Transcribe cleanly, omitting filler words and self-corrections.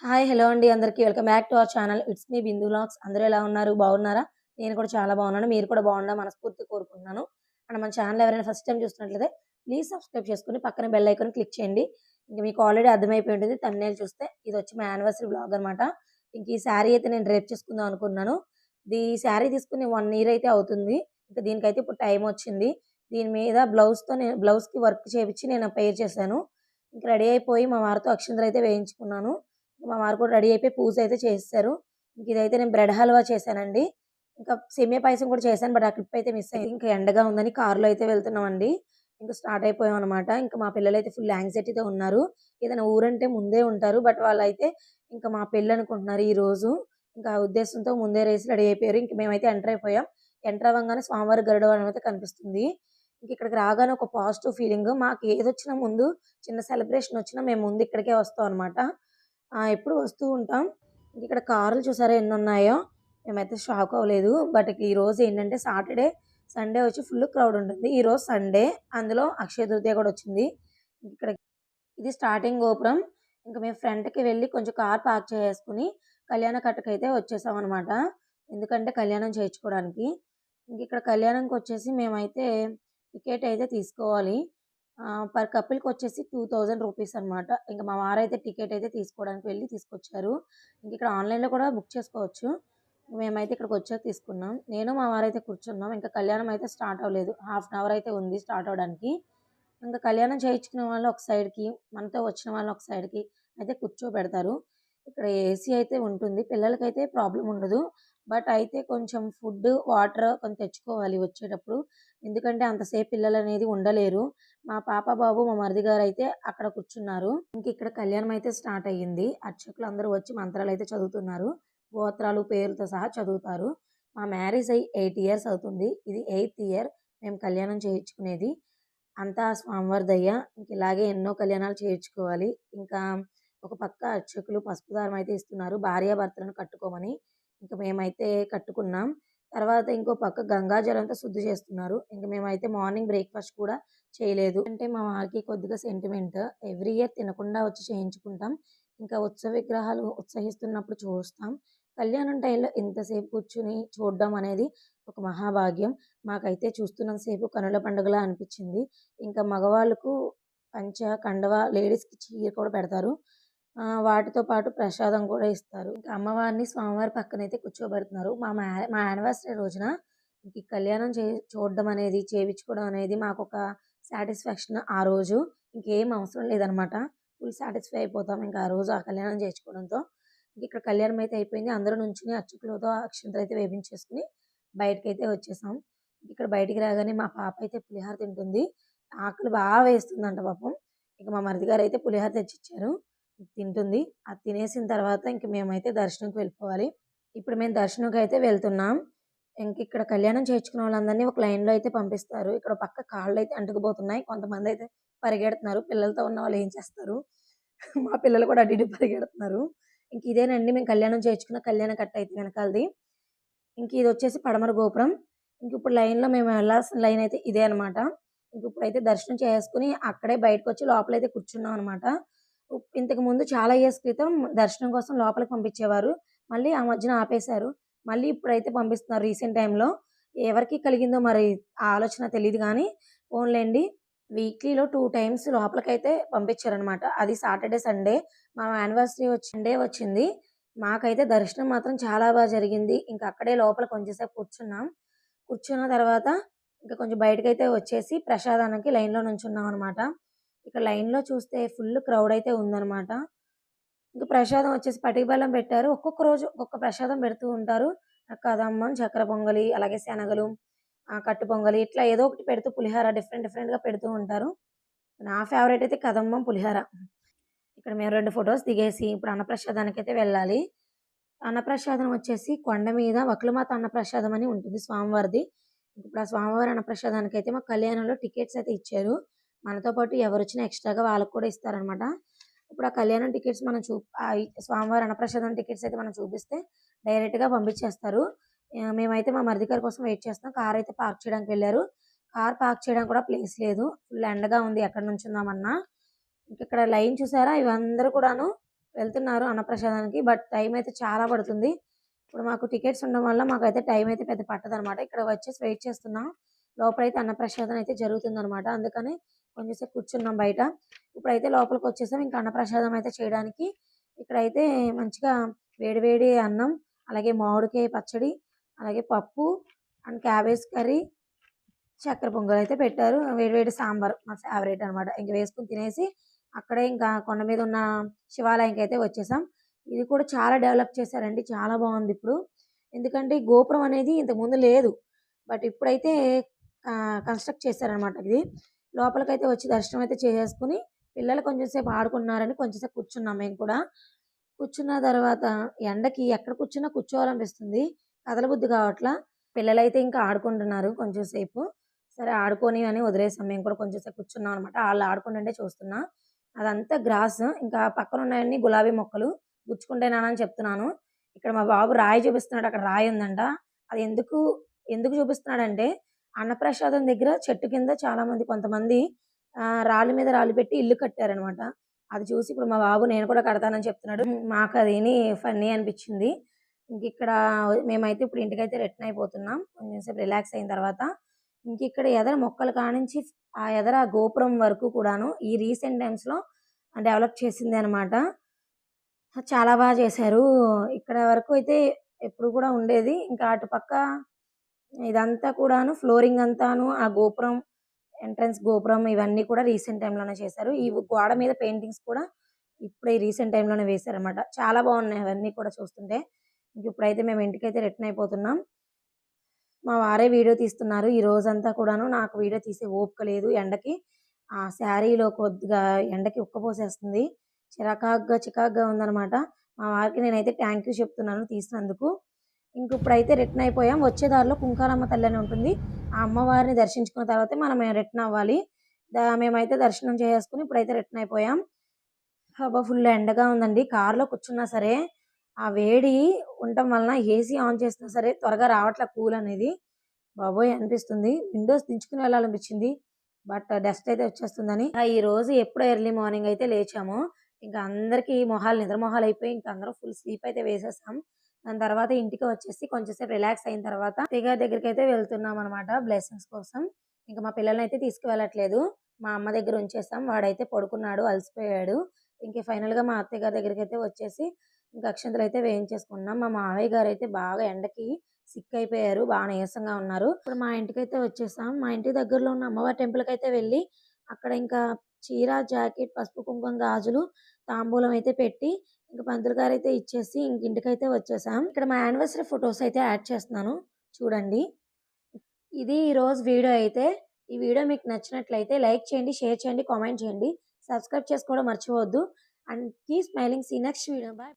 Hi! Hello అండి అందరికి. Welcome back to our channel. It's me Bindu vlogs. అందరూ ఎలా ఉన్నారు? బాగున్నారా? నేను కూడా చాలా బాగున్నాను. మీరు కూడా బాగుండాలని మనస్ఫూర్తిగా కోరుకుంటున్నాను. అండ్ మన ఛానల్ ఎవరైనా ఫస్ట్ టైమ్ చూస్తున్నట్లయితే ప్లీజ్ సబ్స్క్రైబ్ చేసుకొని పక్కన బెల్ ఐకాన్ క్లిక్ చేయండి. ఇంక మీకు ఆల్రెడీ అర్థమైపోయి ఉంటుంది థంబ్‌నెయిల్ చూస్తే. ఇదొచ్చి మా యానివర్సరీ వ్లాగ్ అనమాట. ఇంక ఈ శారీ అయితే నేను రేపు చేసుకుందాం అనుకున్నాను. ఈ శారీ తీసుకొని 1 ఇయర్ అయితే అవుతుంది. ఇంక దీనికైతే ఇప్పుడు టైం వచ్చింది. దీని మీద బ్లౌజ్‌కి వర్క్ చేపించి నేను పెయిర్ చేశాను. ఇంక రెడీ అయిపోయి మా వారితో అక్షింతలు అయితే వేయించుకున్నాను. మా వారు కూడా రెడీ అయిపోయి పూజ అయితే చేసేసారు. ఇంక ఇదైతే నేను బ్రెడ్ హల్వా చేశానండి. ఇంకా సేమియా పాయసం కూడా చేశాను. బట్ ఆ క్లిప్ అయితే మిస్ అయింది. ఇంకా ఎండగా ఉందని కార్‌లో అయితే వెళ్తున్నామండి. ఇంక స్టార్ట్ అయిపోయామనమాట. ఇంకా మా పిల్లలైతే ఫుల్ యాంగ్జైటీతో ఉన్నారు. ఏదైనా ఊరంటే ముందే ఉంటారు. బట్ వాళ్ళైతే ఇంకా మా పెళ్లి అనుకుంటున్నారు ఈరోజు. ఇంకా ఆ ఉద్దేశంతో ముందే లేసి రెడీ అయిపోయారు. ఇంక మేమైతే ఎంటర్ అయిపోయాం. ఎంటర్ అవ్వంగానే స్వామివారి గరుడ వాహనం అయితే కనిపిస్తుంది. ఇంక ఇక్కడికి రాగానే ఒక పాజిటివ్ ఫీలింగ్. మాకు ఏదొచ్చినా ముందు చిన్న సెలబ్రేషన్ వచ్చినా మేము ముందు ఇక్కడికే వస్తాం అనమాట. ఎప్పుడు వస్తూ ఉంటాం. ఇక్కడ కార్లు చూసారా ఎన్నున్నాయో. మేమైతే షాక్ అవ్వలేదు. బట్ ఈరోజు ఏంటంటే సాటర్‌డే, సండే వచ్చి ఫుల్ క్రౌడ్ ఉంటుంది. ఈరోజు సండే. అందులో అక్షయ తృతీయ కూడా వచ్చింది. ఇక్కడ ఇది స్టార్టింగ్ గోపురం. ఇంక మేము ఫ్రంట్‌కి వెళ్లి కొంచెం కార్ పార్క్ చేసేసుకొని కళ్యాణ కట్టకైతే వచ్చేసామనమాట. ఎందుకంటే కళ్యాణం చేయించుకోవడానికి. ఇక్కడ కళ్యాణంకొచ్చేసి మేమైతే టికెట్ అయితే తీసుకోవాలి. పర్ కపుల్‌కొచ్చేసి 2000 రూపీస్ అనమాట. ఇంక మా వారైతే టికెట్ అయితే తీసుకోవడానికి వెళ్లి తీసుకొచ్చారు. ఇక్కడ ఆన్‌లైన్‌లో కూడా బుక్ చేసుకోవచ్చు. మేమైతే ఇక్కడికొచ్చాక తీసుకున్నాం. నేను మా వారైతే కూర్చున్నాం. ఇంకా కళ్యాణం అయితే స్టార్ట్ అవ్వలేదు. హాఫ్ అన్ అవర్ అయితే ఉంది స్టార్ట్ అవ్వడానికి. ఇంకా కళ్యాణం చేయించుకునే వాళ్ళు ఒక సైడ్‌కి, మనతో వచ్చిన వాళ్ళని ఒక సైడ్‌కి అయితే కూర్చోబెడతారు. ఇక్కడ ఏసీ అయితే ఉంటుంది. పిల్లలకైతే ప్రాబ్లమ్ ఉండదు. బట్ అయితే కొంచెం ఫుడ్, వాటర్ కొంచెం తెచ్చుకోవాలి వచ్చేటప్పుడు. ఎందుకంటే అంతసేపు పిల్లలనేది ఉండలేరు. మా పాప, బాబు, మా మరిది గారైతే అక్కడ కూర్చున్నారు. ఇక్కడ కళ్యాణం అయితే స్టార్ట్ అయ్యింది. అర్చకులు అందరూ వచ్చి మంత్రాలైతే చదువుతున్నారు. గోత్రాలు, పేర్లతో సహా చదువుతారు. మా మ్యారేజ్ అయ్యి 8 ఇయర్స్ అవుతుంది. ఇది 8థ్ ఇయర్ మేము కళ్యాణం చేయించుకునేది. అంతా స్వామివారి దయ. ఇలాగే ఎన్నో కళ్యాణాలు చేయించుకోవాలి. ఇంకా ఒక పక్క అర్చకులు పసుపు దారం అయితే ఇస్తున్నారు. భార్యాభర్తలను కట్టుకోమని. మేమైతే కట్టుకున్నాం. తర్వాత ఇంకో పక్క గంగా జలంతో శుద్ధి చేస్తున్నారు. మేమైతే మార్నింగ్ బ్రేక్‌ఫాస్ట్ కూడా చేయలేదు. అంటే మా వారికి కొద్దిగా సెంటిమెంట్. ఎవ్రీ ఇయర్ తినకుండా వచ్చి చేయించుకుంటాం. ఇంకా ఉత్సవ విగ్రహాలు ఉత్సహిస్తున్నప్పుడు చూస్తాం. కళ్యాణం టైంలో ఇంతసేపు కూర్చొని చూడడం అనేది ఒక మహాభాగ్యం. మాకైతే చూస్తున్నంత సేపు కనుల పండుగలా అనిపించింది. ఇంకా మగవాళ్ళకు పంచ, కండువా, లేడీస్‌కి చీర కూడా పెడతారు. వాటితో పాటు ప్రసాదం కూడా ఇస్తారు. ఇంకా అమ్మవారిని స్వామివారి పక్కనైతే కూర్చోబెడుతున్నారు. మా యానివర్సరీ రోజున ఈ కళ్యాణం చూడడం అనేది, చేపించుకోవడం అనేది మాకొక సాటిస్ఫాక్షన్ ఆ రోజు. ఇంకేం అవసరం లేదనమాట. ఫుల్ సాటిస్ఫై అయిపోతాం ఇంకా ఆ రోజు ఆ కళ్యాణం చేయించుకోవడంతో. ఇక్కడ కళ్యాణం అయితే అయిపోయింది. అందరూ నుంచుని అర్చకులతో అక్షింతలైతే వేపించేసుకొని బయటకైతే వచ్చేసాం. ఇక్కడ బయటికి రాగానే మా పాప అయితే పులిహోర తింటుంది. ఆకలి వేస్తుందంట పాపం. మా మరిది గారైతే పులిహోర తెచ్చిచ్చారు. తింటుంది. అది తినేసిన తర్వాత మేమైతే దర్శనంకి వెళ్ళిపోవాలి. ఇప్పుడు మేము దర్శనంకైతే వెళ్తున్నాం. ఇక్కడ కళ్యాణం చేయించుకున్న వాళ్ళందరినీ ఒక లైన్‌లో అయితే పంపిస్తారు. ఇక్కడ పక్క కాళ్ళైతే అంటుకుపోతున్నాయి. కొంతమందైతే పరిగెడుతున్నారు. పిల్లలతో ఉన్న వాళ్ళు ఏం చేస్తారు? మా పిల్లలు కూడా అటు ఇటు పరిగెడుతున్నారు. ఇదేనండి మేము కళ్యాణం చేయించుకున్న కళ్యాణ కట్ట అయితే వెనకాలది. ఇదొచ్చేసి పడమర గోపురం. ఇప్పుడు లైన్‌లో మేము వెళ్ళాల్సిన లైన్ అయితే ఇదే అనమాట. ఇప్పుడైతే దర్శనం చేసుకొని అక్కడే బయటకొచ్చి లోపలైతే కూర్చున్నాం అనమాట. ఇంతకుముందు చాలా ఇయర్స్ క్రితం దర్శనం కోసం లోపలికి పంపించేవారు. మళ్ళీ ఆ మధ్యన ఆపేశారు. మళ్ళీ ఇప్పుడైతే పంపిస్తున్నారు రీసెంట్ టైమ్‌లో. ఎవరికి కలిగిందో మరి ఆ ఆలోచన తెలీదు గానీ, పోనీలెండి. వీక్లీలో 2 టైమ్స్ లోపలికైతే పంపించారనమాట. అది సాటర్‌డే, సండే. మా యానివర్సరీ సండే వచ్చింది. మాకైతే దర్శనం మాత్రం చాలా జరిగింది. అక్కడే లోపల కొంచెం సేపు కూర్చున్నాం. కూర్చున్న తర్వాత కొంచెం బయటకైతే వచ్చేసి ప్రసాదానికి లైన్‌లో నుంచున్నాం అనమాట. ఇక్కడ లైన్‌లో చూస్తే ఫుల్ క్రౌడ్ అయితే ఉందనమాట. ప్రసాదం వచ్చేసి పటిక బెల్లం పెట్టారు. ఒక్కొక్క రోజు ఒక్కొక్క ప్రసాదం పెడుతూ ఉంటారు. కదమ్మం, చక్కెర పొంగలి, అలాగే శనగలు, కట్టు పొంగలి ఇట్లా ఏదో ఒకటి పెడుతూ పులిహోర డిఫరెంట్ డిఫరెంట్‌గా పెడుతూ ఉంటారు. నా ఫేవరెట్ అయితే కదమ్మం, పులిహోర. ఇక్కడ మేము 2 ఫోటోస్ దిగేసి ఇప్పుడు అన్నప్రసాదానికైతే వెళ్ళాలి. అన్నప్రసాదం వచ్చేసి కొండ మీద వకులమాత అన్నప్రసాదం అని ఉంటుంది స్వామివారిది. ఇప్పుడు ఆ స్వామివారి అన్నప్రసాదానికైతే మాకు కళ్యాణంలో టికెట్స్ అయితే ఇచ్చారు. మనతో పాటు ఎవరొచ్చినా ఎక్స్‌ట్రాగా వాళ్ళకి కూడా ఇస్తారనమాట. ఇప్పుడు ఆ కళ్యాణం టికెట్స్ మనం స్వామివారి అన్నప్రసాదం టికెట్స్ అయితే మనం చూపిస్తే డైరెక్ట్‌గా పంపించేస్తారు. మేమైతే మా మరిది గారి కోసం వెయిట్ చేస్తున్నాం. కార్ అయితే పార్క్ చేయడానికి వెళ్లారు. కార్ పార్క్ చేయడానికి కూడా ప్లేస్ లేదు. ఫుల్ ఎండగా ఉంది ఎక్కడ నుంచుందామన్నా. ఇక్కడ లైన్ చూసారా? ఇవందరూ కూడాను వెళ్తున్నారు అన్నప్రసాదానికి. బట్ టైం అయితే చాలా పడుతుంది. ఇప్పుడు మాకు టికెట్స్ ఉండడం వల్ల మాకైతే టైం అయితే పెద్ద పట్టదనమాట. ఇక్కడ వచ్చేసి వెయిట్ చేస్తున్నాం. లోపలైతే అన్నప్రసాదం అయితే జరుగుతుందనమాట. అందుకని కొంచెం సేపు కూర్చున్నాం బయట. ఇప్పుడైతే లోపలికొచ్చేసాం. ఇంకా అన్నప్రసాదం అయితే చేయడానికి. ఇక్కడైతే మంచిగా వేడి వేడి అన్నం, అలాగే మామిడికాయ పచ్చడి, అలాగే పప్పు అండ్ క్యాబేజ్ కర్రీ, చక్కెర పొంగలైతే పెట్టారు. వేడి వేడి సాంబార్ మా ఫేవరెట్ అనమాట. ఇంక వేసుకొని తినేసి అక్కడే ఇంకా కొండ మీద ఉన్న శివాలయంకైతే వచ్చేసాం. ఇది కూడా చాలా డెవలప్ చేశారండి. చాలా బాగుంది ఇప్పుడు. ఎందుకంటే ఈ గోపురం అనేది ఇంతకుముందు లేదు. బట్ ఇప్పుడైతే కన్స్ట్రక్ట్ చేశారనమాట ఇది. లోపలికైతే వచ్చి దర్శనం అయితే చేసేసుకొని పిల్లలు కొంచెం సేపు ఆడుకున్నారని కొంచెం సేపు కూర్చున్నాం మేము కూడా. కూర్చున్న తర్వాత ఎండకి ఎక్కడ కూర్చున్నా కూర్చోవాలనిపిస్తుంది. కదలబుద్ధి కావట్లా. పిల్లలైతే ఇంకా ఆడుకుంటున్నారు కొంచెం సేపు. సరే ఆడుకోని అని వదిలేసాం. మేము కూడా కొంచెం సేపు కూర్చున్నాం అనమాట. ఆళ్ళు ఆడుకుంటుంటే చూస్తున్నా. అదంతా గ్రాస్. ఇంకా పక్కన ఉన్నయన్నీ గులాబీ మొక్కలు. గుచ్చుకుంటేనా అని చెప్తున్నాను. ఇక్కడ మా బాబు రాయి చూపిస్తున్నాడు. అక్కడ రాయి ఉందంట. అది ఎందుకు చూపిస్తున్నాడంటే అన్నప్రసాదం దగ్గర చెట్టు కింద చాలామంది కొంతమంది రాళ్ళ మీద రాళ్ళు పెట్టి ఇల్లు కట్టారనమాట. అది చూసి ఇప్పుడు మా బాబు నేను కూడా కడతానని చెప్తున్నాడు. మాకు అది విని ఫన్నీ అనిపించింది. ఇంకిక్కడ మేమైతే ఇప్పుడు ఇంటికైతే రిటర్న్ అయిపోతున్నాం. కొంచెం సేపు రిలాక్స్ అయిన తర్వాత. ఇంకిక్కడ ఎదర మొక్కల కానించి ఆ ఎదర గోపురం వరకు కూడాను ఈ రీసెంట్ టైమ్స్‌లో డెవలప్ చేసిందే అనమాట. చాలా బాగా చేశారు. ఇక్కడ వరకు అయితే ఎప్పుడు కూడా ఉండేది. ఇంకా అటుపక్క ఇదంతా కూడాను ఫ్లోరింగ్ అంతాను ఆ గోపురం, ఎంట్రన్స్ గోపురం ఇవన్నీ కూడా రీసెంట్ టైమ్‌లోనే చేశారు. ఈ గోడ మీద పెయింటింగ్స్ కూడా ఇప్పుడే రీసెంట్ టైమ్‌లోనే వేశారన్నమాట. చాలా బాగున్నాయి అవన్నీ కూడా చూస్తుంటే. ఇప్పుడైతే మేము ఇంటికైతే రిటర్న్ అయిపోతున్నాం. మా వారే వీడియో తీస్తున్నారు ఈ రోజంతా కూడాను. నాకు వీడియో తీసే ఓపిక లేదు ఎండకి. ఆ శారీలో కొద్దిగా ఎండకి ఉక్కపోసేస్తుంది. చికాకుగా ఉందనమాట. మా వారికి నేనైతే థ్యాంక్ యూ చెప్తున్నాను తీసినందుకు. ఇప్పుడైతే రిటర్న్ అయిపోయాం. వచ్చే దారిలో కుంకాలమ్మ తల్లి అని ఉంటుంది. ఆ అమ్మవారిని దర్శించుకున్న తర్వాతే మనం రిటర్న్ అవ్వాలి. మేమైతే దర్శనం చేసేసుకొని ఇప్పుడైతే రిటర్న్ అయిపోయాం. అబ్బా! ఫుల్ ఎండగా ఉందండి. కార్‌లో కూర్చున్నా సరే, ఆ వేడి ఉండటం వలన ఏసీ ఆన్ చేసినా సరే త్వరగా రావట్లే కూల్ అనేది. బాబోయ్! అనిపిస్తుంది. విండోస్ దించుకొని వెళ్ళాలనిపించింది. బట్ డస్ట్ అయితే వచ్చేస్తుందని. ఈరోజు ఎప్పుడో ఎర్లీ మార్నింగ్ అయితే లేచాము. ఇంకా అందరికీ నిద్ర మొహాలయిపోయి ఇంక అందరం ఫుల్ స్లీప్ అయితే వేసేసాం. దాని తర్వాత ఇంటికి వచ్చేసి కొంచెం సేపు రిలాక్స్ అయిన తర్వాత అత్తయ్య గారి దగ్గరికైతే వెళ్తున్నామనమాట బ్లెస్సింగ్స్ కోసం. ఇంక మా పిల్లలనైతే తీసుకువెళ్ళట్లేదు. మా అమ్మ దగ్గర ఉంచేసాం. వాడైతే పడుకున్నాడు, అలసిపోయాడు. ఫైనల్‌గా మా అత్తయ్య గారి దగ్గరికైతే వచ్చేసి ఇంక అక్షింతలైతే వేయించేసుకున్నాం. మా మావయ్య గారైతే బాగా ఎండకి సిక్ అయిపోయారు. బాగా నీరసంగా ఉన్నారు. ఇప్పుడు మా ఇంటికైతే వచ్చేసాం. మా ఇంటి దగ్గరలో ఉన్న అమ్మవారి టెంపుల్‌కైతే వెళ్ళి అక్కడ ఇంకా చీర, జాకెట్, పసుపు, కుంకుమ, గాజులు, తాంబూలం అయితే పెట్టి ఇంక పంతులు గారైతే ఇచ్చేసి ఇంటికైతే వచ్చేసాం. ఇక్కడ మా యానివర్సరీ ఫోటోస్ అయితే యాడ్ చేస్తున్నాను చూడండి. ఇది ఈరోజు వీడియో అయితే. ఈ వీడియో మీకు నచ్చినట్లయితే లైక్ చేయండి, షేర్ చేయండి, కామెంట్ చేయండి. సబ్స్క్రైబ్ చేసుకోవడం మర్చిపోవద్దు. And keep smiling. See next video. By.